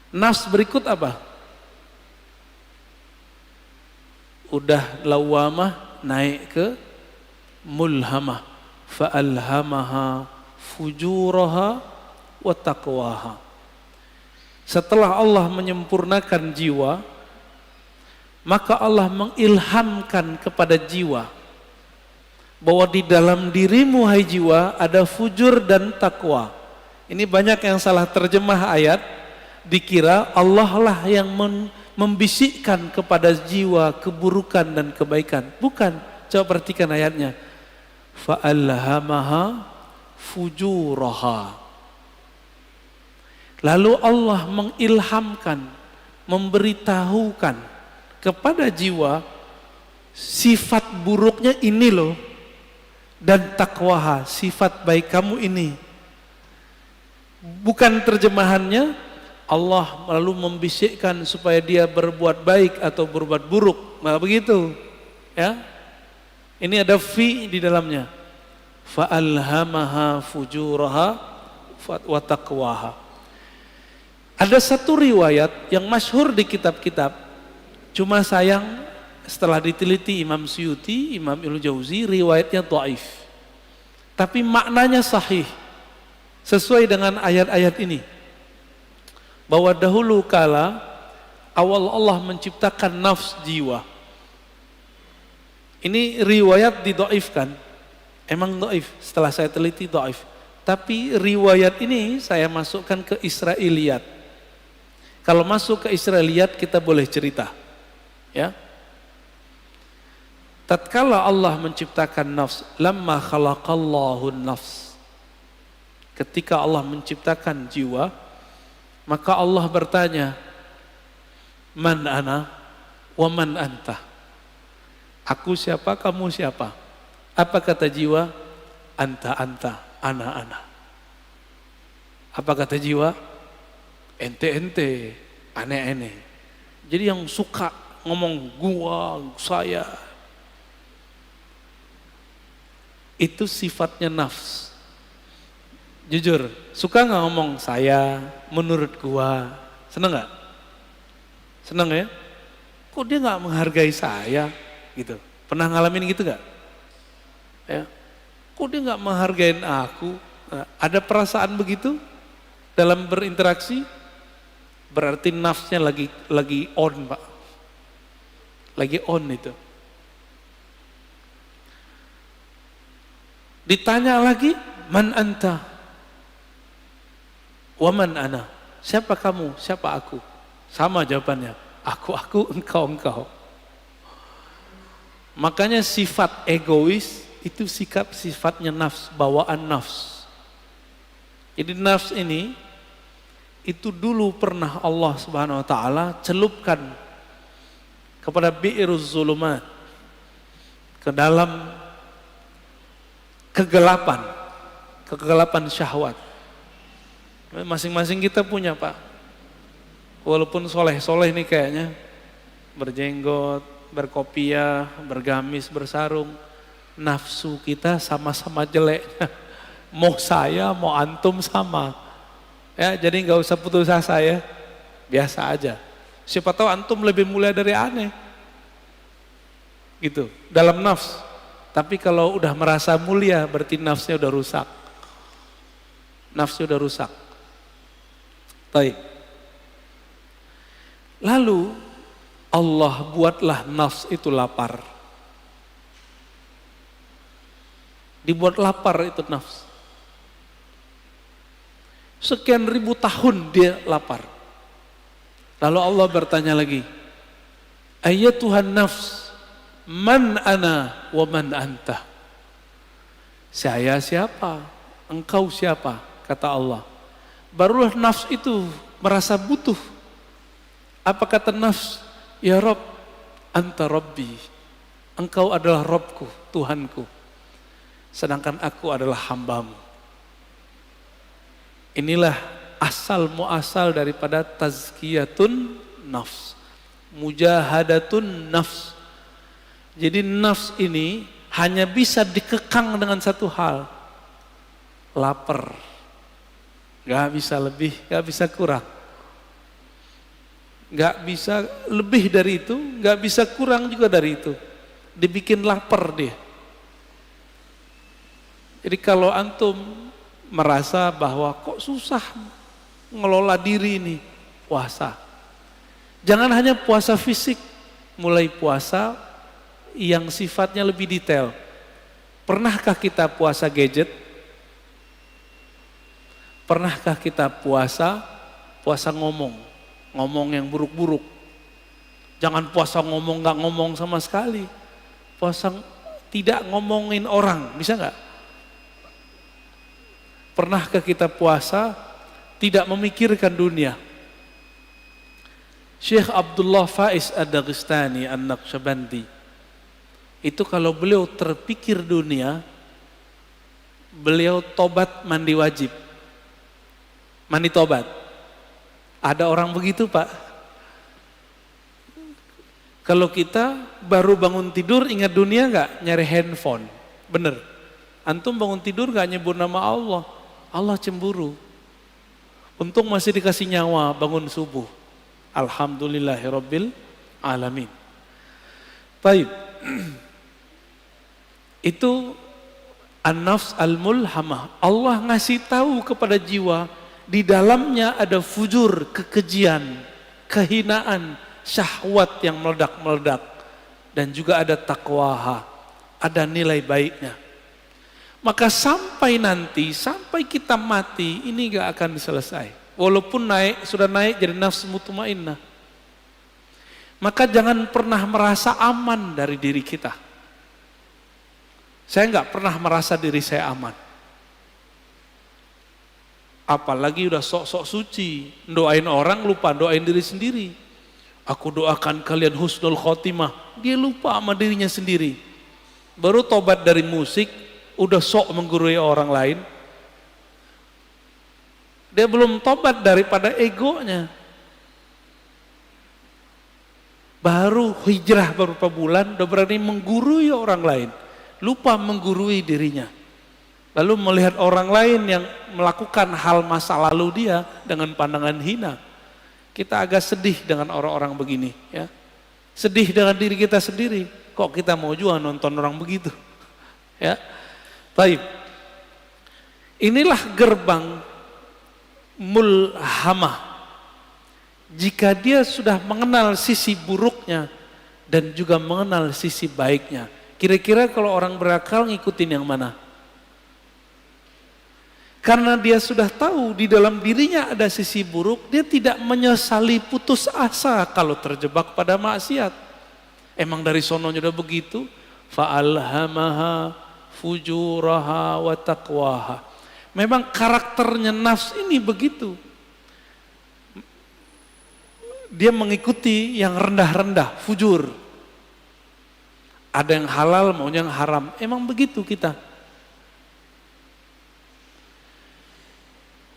Nafs berikut apa? Udah lawamah naik ke mulhamah. Fa'alhamaha fujuraha wa taqwaha. Setelah Allah menyempurnakan jiwa, maka Allah mengilhamkan kepada jiwa bahwa di dalam dirimu hai jiwa ada fujur dan takwa. Ini banyak yang salah terjemah ayat, dikira Allah lah yang membisikkan kepada jiwa keburukan dan kebaikan. Bukan, coba perhatikan ayatnya. Fa'alhamaha fujuraha. Lalu Allah mengilhamkan, memberitahukan kepada jiwa sifat buruknya ini loh, dan takwaha, sifat baik kamu ini. Bukan terjemahannya Allah lalu membisikkan supaya dia berbuat baik atau berbuat buruk, nggak begitu ya. Ini ada fi di dalamnya. Fa'alhamaha fujuraha wa taqwaha. Ada satu riwayat yang masyhur di kitab-kitab, cuma sayang setelah diteliti Imam Suyuti, Imam Ibnu Jauzi, riwayatnya dhaif. Tapi maknanya sahih. Sesuai dengan ayat-ayat ini. Bahwa dahulu kala awal Allah menciptakan nafs jiwa. Ini riwayat didhaifkan. Emang dhaif, setelah saya teliti dhaif. Tapi riwayat ini saya masukkan ke Israiliyat. Kalau masuk ke Israiliyat kita boleh cerita. Ya. Tatkala Allah menciptakan nafs, lamma khalaqallahu nafs. Ketika Allah menciptakan jiwa, maka Allah bertanya, man ana wa man anta. Aku siapa, kamu siapa? Apa kata jiwa? Anta, ana. Apa kata jiwa? Ente, ane. Jadi yang suka ngomong gua, saya, itu sifatnya nafs. Jujur, suka nggak ngomong saya, menurut gua? Seneng nggak? Seneng ya? Kok dia nggak menghargai saya? Gitu. Pernah ngalamin gitu nggak? Ya. Kok dia nggak menghargain aku? Nah, ada perasaan begitu dalam berinteraksi? Berarti nafsnya lagi on, Pak. Lagi on itu. Ditanya lagi, man anta? Wa man ana? Siapa kamu? Siapa aku? Sama jawabannya. Aku, engkau. Makanya sifat egois itu sifatnya nafs, bawaan nafs. Jadi nafs ini itu dulu pernah Allah Subhanahu wa taala celupkan kepada bi'iruz zulumat, ke dalam kegelapan syahwat. Masing-masing kita punya, Pak. Walaupun soleh-soleh nih kayaknya, berjenggot, berkopiah, bergamis, bersarung, nafsu kita sama-sama jeleknya. Mau saya, mau antum sama. Ya, jadi nggak usah putus asa ya, biasa aja. Siapa tahu antum lebih mulia dari aneh, gitu. Dalam nafs. Tapi kalau udah merasa mulia, berarti nafsnya udah rusak. Nafsnya udah rusak. Baik. Lalu Allah buatlah nafs itu lapar. Dibuat lapar itu nafs. Sekian ribu tahun dia lapar. Lalu Allah bertanya lagi, Tuhan nafs, man ana wa man anta? Saya siapa? Engkau siapa? Kata Allah. Barulah nafs itu merasa butuh. Apa kata nafs? Ya Rob, anta Rabbi. Engkau adalah Robku, Tuhanku. Sedangkan aku adalah hambamu. Inilah asal muasal daripada tazkiyatun nafs. Mujahadatun nafs. Jadi nafs ini hanya bisa dikekang dengan satu hal. Lapar. Gak bisa lebih, gak bisa kurang. nggak bisa lebih dari itu, nggak bisa kurang juga dari itu. Dibikin lapar dia. Jadi kalau antum merasa bahwa kok susah ngelola diri ini, puasa. Jangan hanya puasa fisik, mulai puasa yang sifatnya lebih detail. Pernahkah kita puasa gadget? Pernahkah kita puasa ngomong yang buruk-buruk? Jangan puasa ngomong nggak ngomong sama sekali. Puasa tidak ngomongin orang, bisa nggak? Pernahkah kita puasa tidak memikirkan dunia? Syekh Abdullah Faiz Ad-Daghestani An-Naqsyabandi itu kalau beliau terpikir dunia, beliau tobat mandi wajib. Mandi tobat. Ada orang begitu, Pak? Kalau kita baru bangun tidur ingat dunia nggak? Nyari handphone. Bener. Antum bangun tidur nggak nyebut nama Allah. Allah cemburu. Untung masih dikasih nyawa bangun subuh. Alhamdulillahirabbil alamin. Baik. Itu an-nafs al-mulhamah. Allah ngasih tahu kepada jiwa di dalamnya ada fujur, kekejian, kehinaan, syahwat yang meledak-meledak, dan juga ada taqwaha, ada nilai baiknya. Maka sampai nanti, sampai kita mati, ini gak akan selesai. Walaupun sudah naik jadi nafsu mutmainnah. Maka jangan pernah merasa aman dari diri kita. Saya gak pernah merasa diri saya aman. Apalagi udah sok-sok suci, doain orang lupa doain diri sendiri. Aku doakan kalian husnul khotimah, dia lupa sama dirinya sendiri. Baru tobat dari musik, udah sok menggurui orang lain. Dia belum tobat daripada egonya. Baru hijrah beberapa bulan, udah berani menggurui orang lain. Lupa menggurui dirinya. Lalu melihat orang lain yang melakukan hal masa lalu dia dengan pandangan hina. Kita agak sedih dengan orang-orang begini, ya. Sedih dengan diri kita sendiri. Kok kita mau juga nonton orang begitu, ya. Baik. Inilah gerbang mulhamah. Jika dia sudah mengenal sisi buruknya dan juga mengenal sisi baiknya. Kira-kira kalau orang berakal ngikutin yang mana? Karena dia sudah tahu di dalam dirinya ada sisi buruk, dia tidak menyesali putus asa kalau terjebak pada maksiat. Emang dari sononya udah begitu, fa'alhamaha fujuraha wa taqwaha. Memang karakternya nafs ini begitu. Dia mengikuti yang rendah-rendah, fujur. Ada yang halal, maunya yang haram. Emang begitu kita.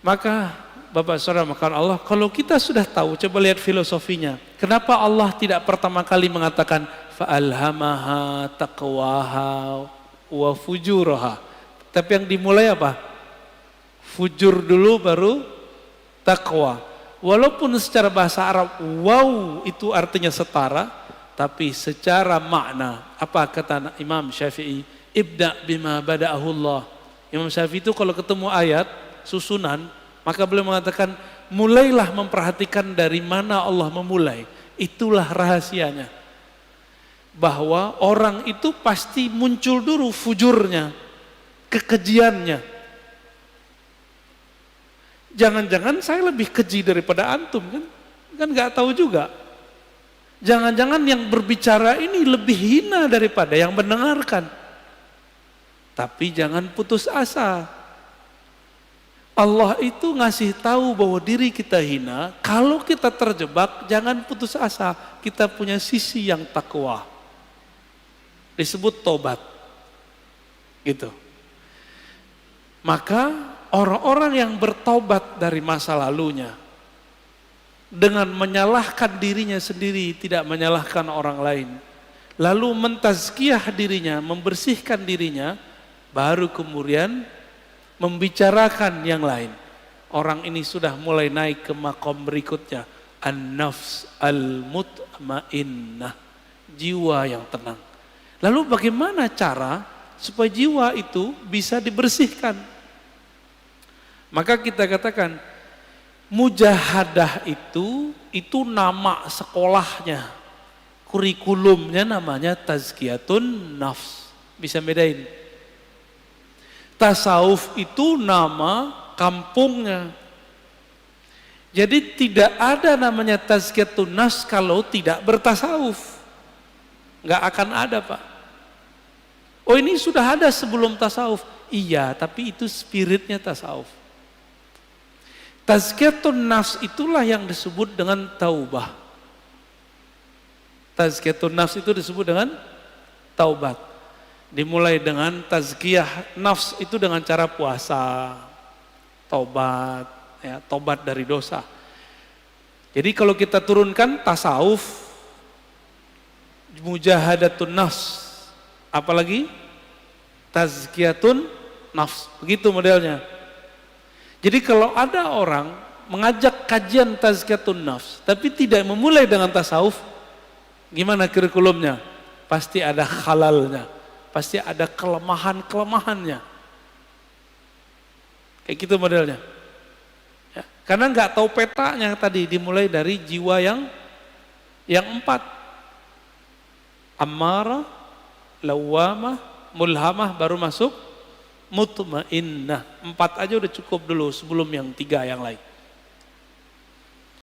Maka Bapak Saudara makan Allah, kalau kita sudah tahu, coba lihat filosofinya. Kenapa Allah tidak pertama kali mengatakan fa'alhamaha taqwaha wa fujuraha. Tapi yang dimulai apa? Fujur dulu baru taqwa. Walaupun secara bahasa Arab wow itu artinya setara, tapi secara makna apa kata Imam Syafi'i? Ibda bima bada'ahu Allah. Imam Syafi'i itu kalau ketemu ayat susunan, maka beliau mengatakan mulailah memperhatikan dari mana Allah memulai. Itulah rahasianya, bahwa orang itu pasti muncul dulu fujurnya, kekejiannya. Jangan-jangan saya lebih keji daripada antum, kan nggak tahu juga. Jangan-jangan yang berbicara ini lebih hina daripada yang mendengarkan. Tapi jangan putus asa. Allah itu ngasih tahu bahwa diri kita hina. Kalau kita terjebak, jangan putus asa. Kita punya sisi yang takwa. Disebut tobat. Gitu. Maka orang-orang yang bertobat dari masa lalunya dengan menyalahkan dirinya sendiri, tidak menyalahkan orang lain, lalu mentazkiyah dirinya, membersihkan dirinya, baru kemudian membicarakan yang lain. Orang ini sudah mulai naik ke makom berikutnya. An-nafs al-mutmainnah, jiwa yang tenang. Lalu bagaimana cara supaya jiwa itu bisa dibersihkan? Maka kita katakan mujahadah itu nama sekolahnya, kurikulumnya namanya tazkiyatun nafs. Bisa bedain. Tasawuf itu nama kampungnya. Jadi tidak ada namanya tazkiyatun nafs kalau tidak bertasawuf. Nggak akan ada, Pak. Oh, ini sudah ada sebelum tasawuf. Iya, tapi itu spiritnya tasawuf. Tazkiyatun nafs itulah yang disebut dengan taubah. Tazkiyatun nafs itu disebut dengan taubat. Dimulai dengan tazkiyah nafs itu dengan cara puasa, taubat, ya, taubat dari dosa. Jadi kalau kita turunkan tasawuf, mujahadatun nafs, apalagi tazkiyatun nafs, begitu modelnya. Jadi kalau ada orang mengajak kajian tazkiyatun nafs tapi tidak memulai dengan tasawuf, gimana kurikulumnya? Pasti ada halalnya, pasti ada kelemahan-kelemahannya. Kayak gitu modelnya. Ya, karena nggak tahu petanya tadi, dimulai dari jiwa yang 4. Ammarah, lawamah, mulhamah, baru masuk mutmainnah. 4 aja udah cukup dulu sebelum yang 3 yang lain.